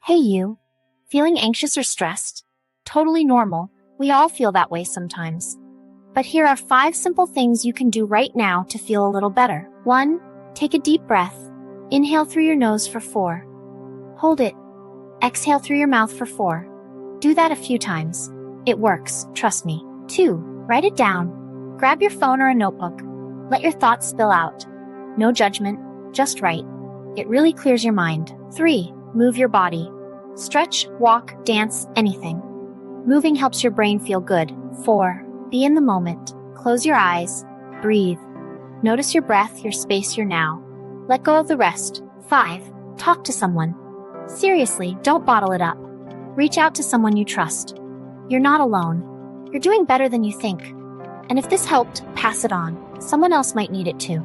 Hey you. Feeling anxious or stressed? Totally normal. We all feel that way sometimes. But here are 5 simple things you can do right now to feel a little better. 1. Take a deep breath. Inhale through your nose for 4. Hold it. Exhale through your mouth for 4. Do that a few times. It works, trust me. 2. Write it down. Grab your phone or a notebook. Let your thoughts spill out. No judgment, just write. It really clears your mind. 3. Move your body. Stretch, walk, dance, anything. Moving helps your brain feel good. 4. Be in the moment. Close your eyes. Breathe. Notice your breath, your space, your now. Let go of the rest. 5. Talk to someone. Seriously, don't bottle it up. Reach out to someone you trust. You're not alone. You're doing better than you think. And if this helped, pass it on. Someone else might need it too.